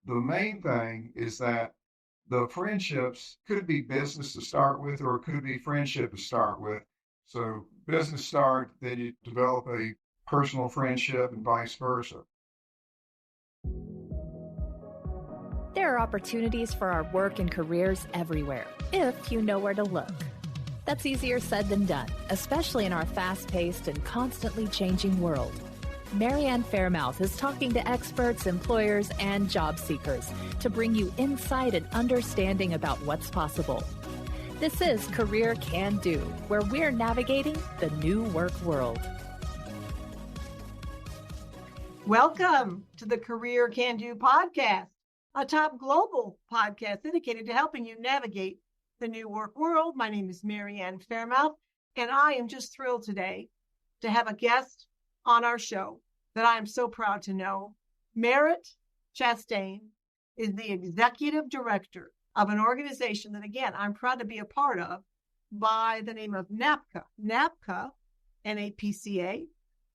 The main thing is that the friendships could be business to start with, or it could be friendship to start with. So business start, then you develop a personal friendship and vice versa. There are opportunities for our work and careers everywhere, if you know where to look. That's easier said than done, especially in our fast-paced and constantly changing world. Marianne Fairmouth is talking to experts, employers, and job seekers to bring you insight and understanding about what's possible. This is Career Can Do, where we're navigating the new work world. Welcome to the Career Can Do podcast, a top global podcast dedicated to helping you navigate the new work world. My name is Marianne Fairmouth, and I am just thrilled today to have a guest on our show that I am so proud to know. Merritt Chastain is the executive director of an organization that, again, I'm proud to be a part of by the name of NAPCA. NAPCA, N-A-P-C-A,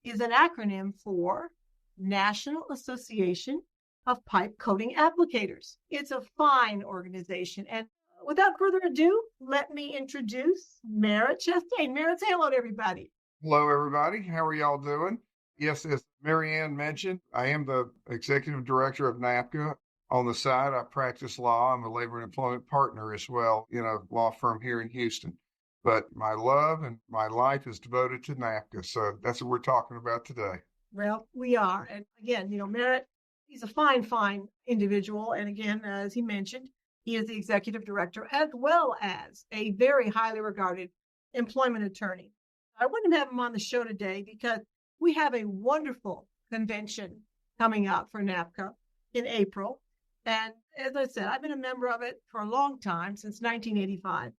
is an acronym for National Association of Pipe Coating Applicators. It's a fine organization. And without further ado, let me introduce Merritt Chastain. Merritt, say hello to everybody. Hello, everybody. How are y'all doing? Yes, as Marianne mentioned, I am the executive director of NAPCA. On the side, I practice law. I'm a labor and employment partner as well in a law firm here in Houston. But my love and my life is devoted to NAPCA. So that's what we're talking about today. Well, we are. And again, Merritt, he's a fine individual. And again, as he mentioned, he is the executive director as well as a very highly regarded employment attorney. I wanted to have him on the show today because we have a wonderful convention coming up for NAPCA in April. And as I said, I've been a member of it for a long time, since 1985.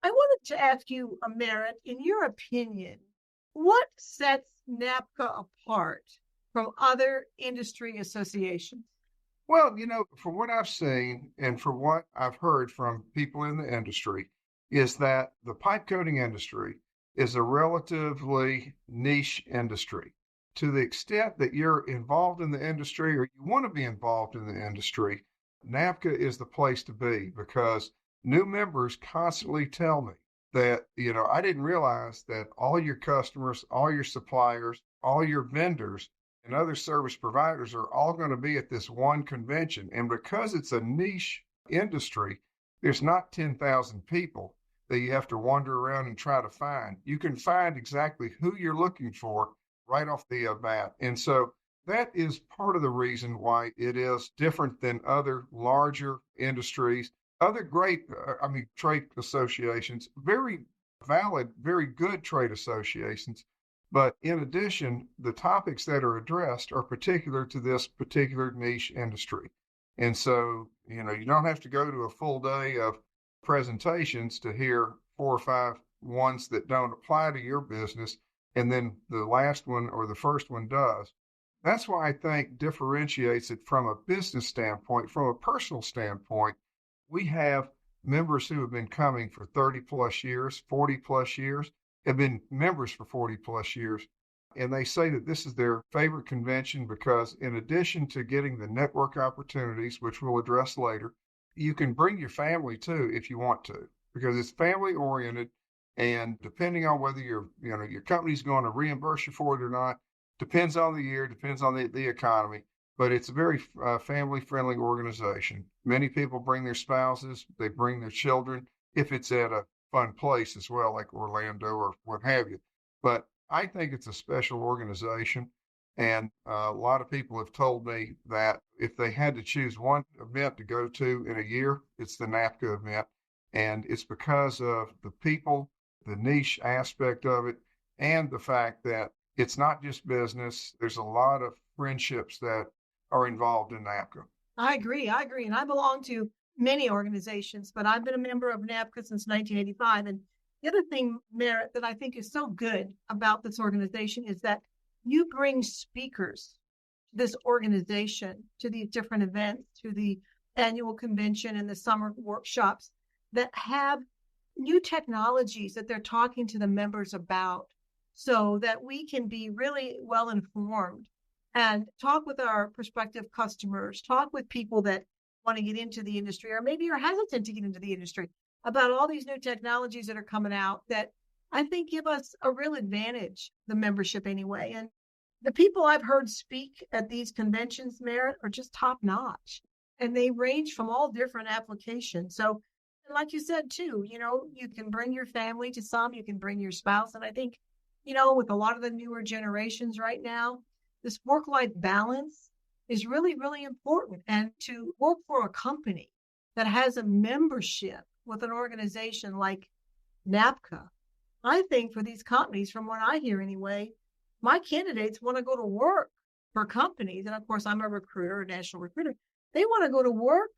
I wanted to ask you, Merritt, in your opinion, what sets NAPCA apart from other industry associations? Well, from what I've seen and from what I've heard from people in the industry, is that the pipe coating industry is a relatively niche industry. To the extent that you're involved in the industry or you want to be involved in the industry, NAPCA is the place to be, because new members constantly tell me that, I didn't realize that all your customers, all your suppliers, all your vendors, and other service providers are all going to be at this one convention. And because it's a niche industry, there's not 10,000 people that you have to wander around and try to find. You can find exactly who you're looking for right off the bat. And so that is part of the reason why it is different than other larger industries, other great, trade associations, very valid, very good trade associations. But in addition, the topics that are addressed are particular to this particular niche industry. And so, you don't have to go to a full day of presentations to hear 4 or 5 ones that don't apply to your business, and then the last one or the first one does. That's why I think differentiates it from a business standpoint. From a personal standpoint, we have members who have been coming for 30 plus years, 40 plus years, have been members for 40 plus years. And they say that this is their favorite convention because, in addition to getting the network opportunities, which we'll address later, you can bring your family too if you want to, because it's family oriented. And depending on whether your company's going to reimburse you for it or not, depends on the year, depends on the economy. But it's a very family friendly organization. Many people bring their spouses, they bring their children, if it's at a fun place as well, like Orlando or what have you. But I think it's a special organization. And a lot of people have told me that if they had to choose one event to go to in a year, it's the NAPCA event. And it's because of the people, the niche aspect of it, and the fact that it's not just business. There's a lot of friendships that are involved in NAPCA. I agree. And I belong to many organizations, but I've been a member of NAPCA since 1985. And the other thing, Merritt, that I think is so good about this organization is that you bring speakers to this organization, to these different events, to the annual convention and the summer workshops that have new technologies that they're talking to the members about, so that we can be really well informed and talk with our prospective customers, talk with people that want to get into the industry, or maybe you're hesitant to get into the industry, about all these new technologies that are coming out that I think give us a real advantage, the membership anyway. And the people I've heard speak at these conventions, Merritt, are just top notch. And they range from all different applications. So, and like you said, too, you can bring your family to some, you can bring your spouse. And I think, with a lot of the newer generations right now, this work-life balance is really, really important. And to work for a company that has a membership with an organization like NAPCA, I think for these companies, from what I hear anyway, my candidates want to go to work for companies. And of course, I'm a recruiter, a national recruiter. They want to go to work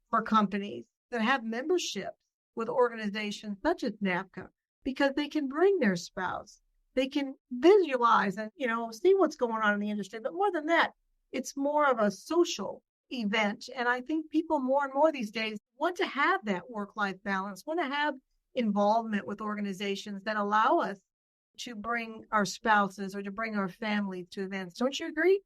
for companies that have memberships with organizations such as NAPCA, because they can bring their spouse. They can visualize and, see what's going on in the industry. But more than that, it's more of a social event. And I think people more and more these days want to have that work-life balance, want to have involvement with organizations that allow us to bring our spouses or to bring our families to events. Don't you agree?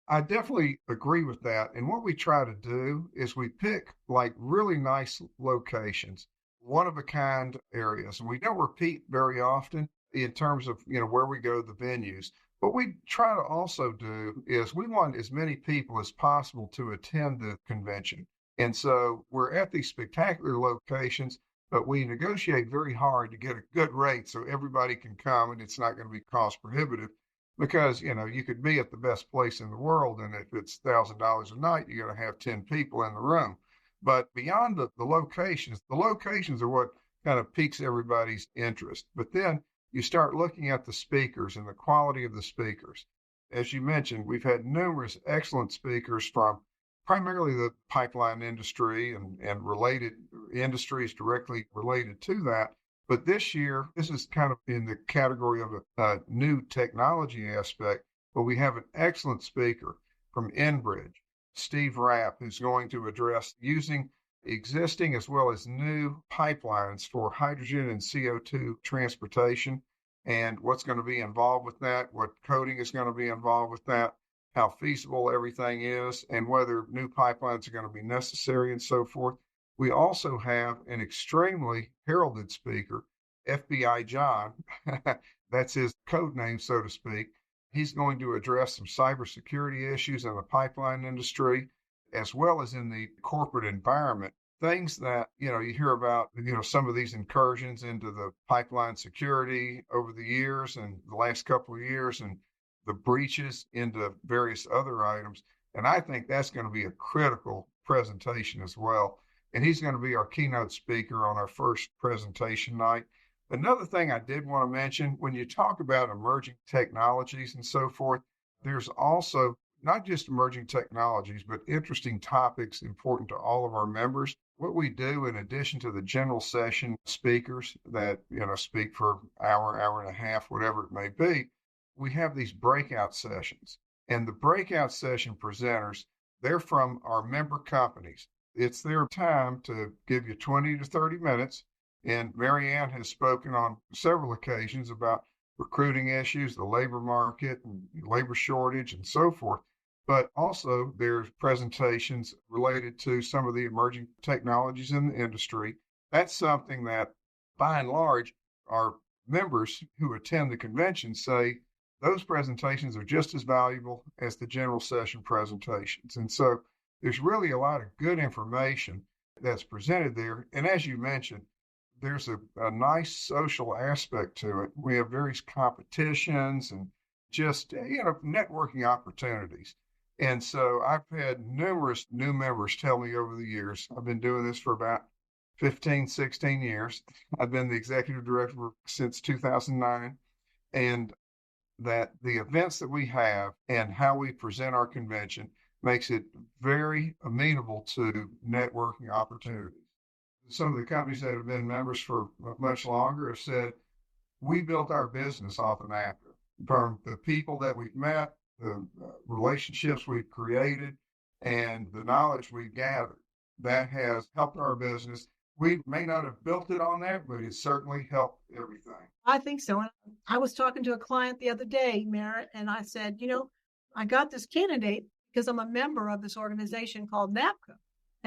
I definitely agree with that. And what we try to do is we pick like really nice locations, one of a kind areas. And we don't repeat very often in terms of, where we go, the venues. What we try to also do is we want as many people as possible to attend the convention. And so we're at these spectacular locations, but we negotiate very hard to get a good rate so everybody can come and it's not going to be cost prohibitive. Because, you could be at the best place in the world, and if it's $1,000 a night, you're going to have 10 people in the room. But beyond the locations are what kind of piques everybody's interest. But then you start looking at the speakers and the quality of the speakers. As you mentioned, we've had numerous excellent speakers from primarily the pipeline industry and related industries directly related to that. But this year, this is kind of in the category of a new technology aspect, but we have an excellent speaker from Enbridge, Steve Rapp, who's going to address using existing as well as new pipelines for hydrogen and CO2 transportation and what's going to be involved with that, what coding is going to be involved with that, how feasible everything is, and whether new pipelines are going to be necessary and so forth. We also have an extremely heralded speaker, FBI John. That's his code name, so to speak. He's going to address some cybersecurity issues in the pipeline industry, as well as in the corporate environment. Things that, you hear about, some of these incursions into the pipeline security over the years and the last couple of years and the breaches into various other items. And I think that's going to be a critical presentation as well. And he's going to be our keynote speaker on our first presentation night. Another thing I did want to mention, when you talk about emerging technologies and so forth, there's also not just emerging technologies, but interesting topics important to all of our members. What we do, in addition to the general session speakers that, speak for hour and a half, whatever it may be, we have these breakout sessions. And the breakout session presenters, they're from our member companies. It's their time to give you 20 to 30 minutes. And Mary Ann has spoken on several occasions about recruiting issues, the labor market, and labor shortage, and so forth. But also there's presentations related to some of the emerging technologies in the industry. That's something that, by and large, our members who attend the convention say those presentations are just as valuable as the general session presentations. And so there's really a lot of good information that's presented there. And as you mentioned, there's a nice social aspect to it. We have various competitions and just, networking opportunities. And so I've had numerous new members tell me over the years, I've been doing this for about 15, 16 years. I've been the executive director since 2009. And that the events that we have and how we present our convention makes it very amenable to networking opportunities. Some of the companies that have been members for much longer have said, we built our business off of NAPCA, from the people that we've met, the relationships we've created, and the knowledge we've gathered. That has helped our business. We may not have built it on that, but it certainly helped everything. I think so. And I was talking to a client the other day, Merritt, and I said, I got this candidate because I'm a member of this organization called NAPCA.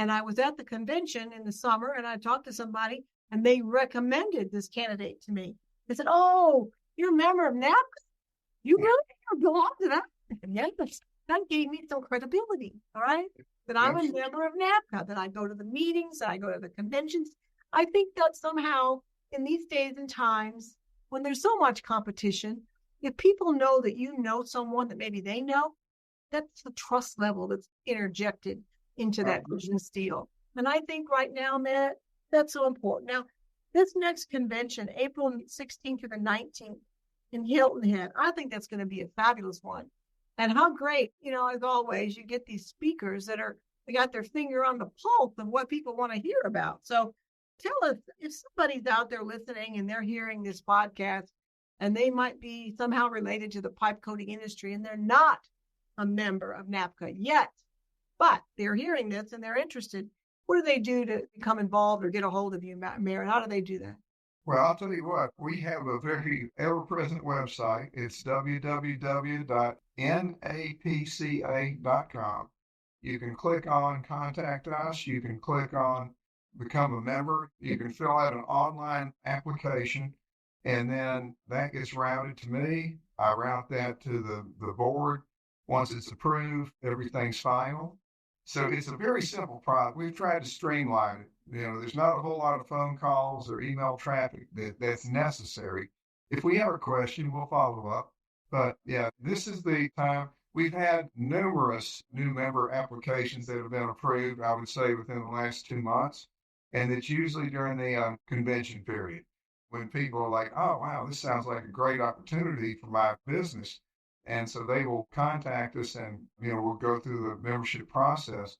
And I was at the convention in the summer, and I talked to somebody, and they recommended this candidate to me. They said, "Oh, you're a member of NAPCA? You really belong to that?" And yes, that gave me some credibility, all right? That I'm a member of NAPCA, that I go to the meetings, that I go to the conventions. I think that somehow in these days and times, when there's so much competition, if people know that you know someone that maybe they know, that's the trust level that's interjected into that business deal. And I think right now, Matt, that's so important. Now, this next convention, April 16th to the 19th in Hilton Head, I think that's going to be a fabulous one. And how great, as always, you get these speakers they got their finger on the pulse of what people want to hear about. So tell us, if somebody's out there listening and they're hearing this podcast and they might be somehow related to the pipe coating industry and they're not a member of NAPCA yet, but they're hearing this and they're interested, what do they do to become involved or get a hold of you, Merritt? How do they do that? Well, I'll tell you what, we have a very ever-present website. It's www.napca.com. You can click on Contact Us. You can click on Become a Member. You can fill out an online application, and then that gets routed to me. I route that to the board. Once it's approved, everything's final. So it's a very simple product. We've tried to streamline it. There's not a whole lot of phone calls or email traffic that's necessary. If we have a question, we'll follow up. But yeah, this is the time. We've had numerous new member applications that have been approved, I would say, within the last 2 months. And it's usually during the convention period when people are like, "Oh, wow, this sounds like a great opportunity for my business." And so they will contact us and, we'll go through the membership process.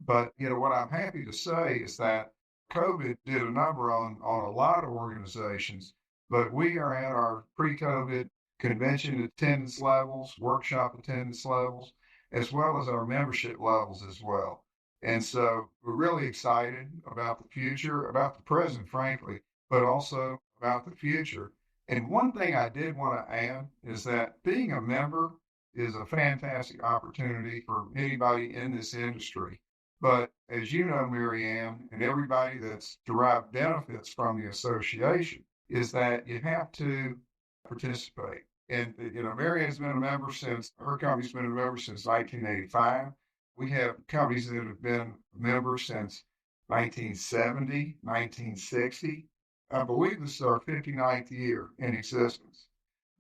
But, what I'm happy to say is that COVID did a number on a lot of organizations, but we are at our pre-COVID convention attendance levels, workshop attendance levels, as well as our membership levels as well. And so we're really excited about the future, about the present, frankly, but also about the future. And one thing I did want to add is that being a member is a fantastic opportunity for anybody in this industry. But as you know, Mary Ann, and everybody that's derived benefits from the association, is that you have to participate. And, Mary Ann's been a member her company's been a member since 1985. We have companies that have been members since 1970, 1960. I believe this is our 59th year in existence.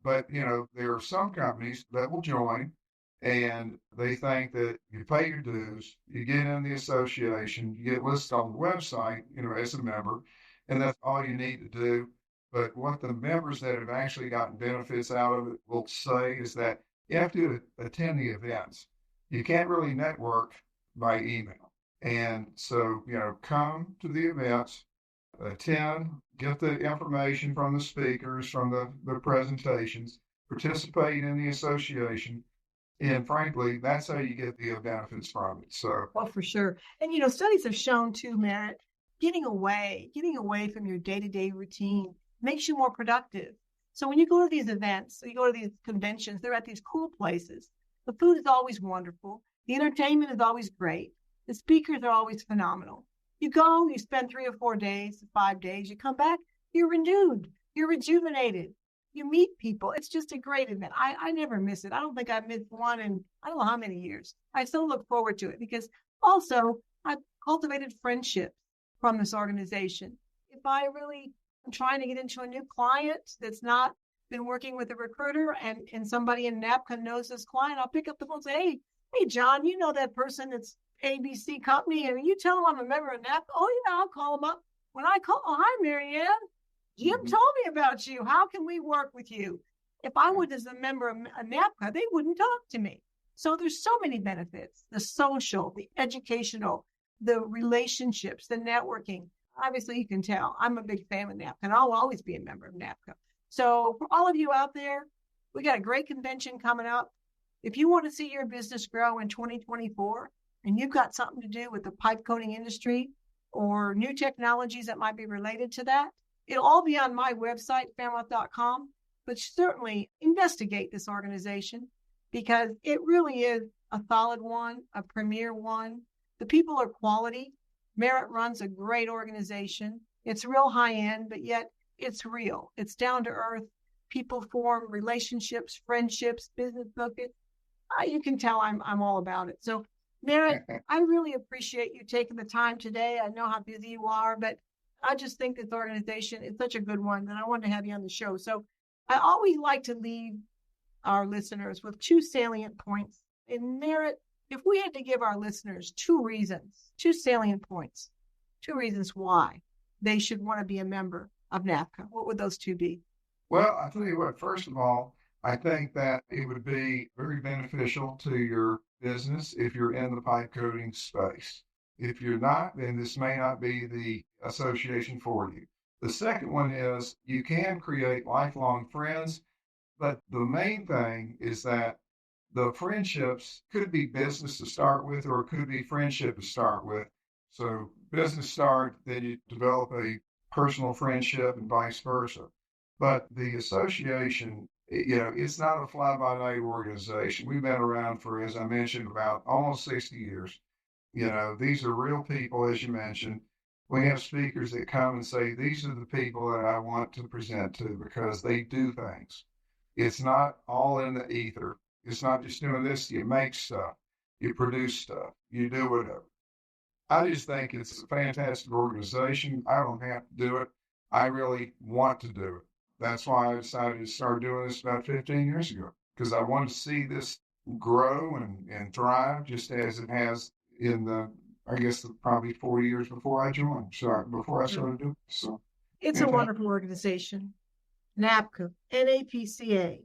But, there are some companies that will join and they think that you pay your dues, you get in the association, you get listed on the website, as a member, and that's all you need to do. But what the members that have actually gotten benefits out of it will say is that you have to attend the events. You can't really network by email. And so, come to the events, attend, get the information from the speakers, from the presentations, participate in the association. And frankly, that's how you get the benefits from it. So, well, for sure. And, studies have shown too, Merritt, getting away from your day-to-day routine makes you more productive. So when you go to these events, you go to these conventions, they're at these cool places. The food is always wonderful. The entertainment is always great. The speakers are always phenomenal. You go, you spend 3 or 4 days, 5 days, you come back, you're renewed, you're rejuvenated. You meet people. It's just a great event. I never miss it. I don't think I've missed one in I don't know how many years. I still look forward to it because also I've cultivated friendships from this organization. If I really am trying to get into a new client that's not been working with a recruiter and somebody in NAPCA knows this client, I'll pick up the phone and say, hey, John, you know that person that's ABC company, and you tell them I'm a member of NAPCA. Oh, yeah, I'll call them up. When I call, oh, hi, Marianne. Jim told me about you. How can we work with you? If I was as a member of NAPCA, they wouldn't talk to me. So there's so many benefits, the social, the educational, the relationships, the networking. Obviously, you can tell I'm a big fan of NAPCA, and I'll always be a member of NAPCA. So for all of you out there, we got a great convention coming up. If you want to see your business grow in 2024, and you've got something to do with the pipe coating industry or new technologies that might be related to that, it'll all be on my website, fairmouth.com, but certainly investigate this organization because it really is a solid one, a premier one. The people are quality. Merritt runs a great organization. It's real high end, but yet it's real. It's down to earth. People form relationships, friendships, business focus. You can tell I'm all about it. So, Merritt, I really appreciate you taking the time today. I know how busy you are, but I just think this organization is such a good one that I wanted to have you on the show. So I always like to leave our listeners with 2 salient points. In Merritt, if we had to give our listeners 2 reasons, 2 salient points, 2 reasons why they should want to be a member of NAPCA, what would those 2 be? Well, I'll tell you what, first of all, I think that it would be very beneficial to your business if you're in the pipe coating space. If you're not, then this may not be the association for you. The second one is you can create lifelong friends, but the main thing is that the friendships could be business to start with, or it could be friendship to start with. So business start, then you develop a personal friendship and vice versa. But the association, it's not a fly-by-night organization. We've been around for, as I mentioned, about almost 60 years. These are real people, as you mentioned. We have speakers that come and say, these are the people that I want to present to because they do things. It's not all in the ether. It's not just doing this. You make stuff. You produce stuff. You do whatever. I just think it's a fantastic organization. I don't have to do it. I really want to do it. That's why I decided to start doing this about 15 years ago, because I wanted to see this grow and thrive just as it has in probably 4 years before I joined. So before I started doing it. So it's a wonderful organization. NAPCA, NAPCA,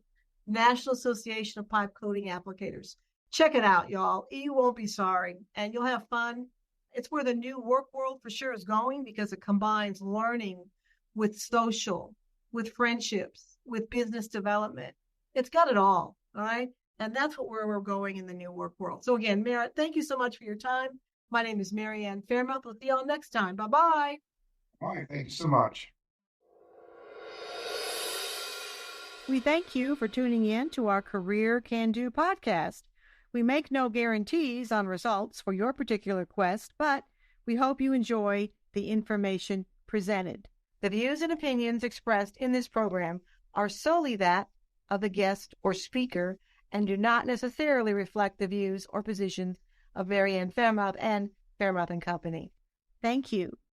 National Association of Pipe Coating Applicators. Check it out, y'all. You won't be sorry, and you'll have fun. It's where the new work world for sure is going because it combines learning with social, with friendships, with business development. It's got it all right? And that's where we're going in the new work world. So again, Merritt, thank you so much for your time. My name is Mary Ann Fairmouth. We'll see y'all next time. Bye-bye. All right, thank you so much. We thank you for tuning in to our Career Can Do podcast. We make no guarantees on results for your particular quest, but we hope you enjoy the information presented. The views and opinions expressed in this program are solely that of the guest or speaker and do not necessarily reflect the views or positions of Mary Ann Fairmouth and Fairmouth and Company. Thank you.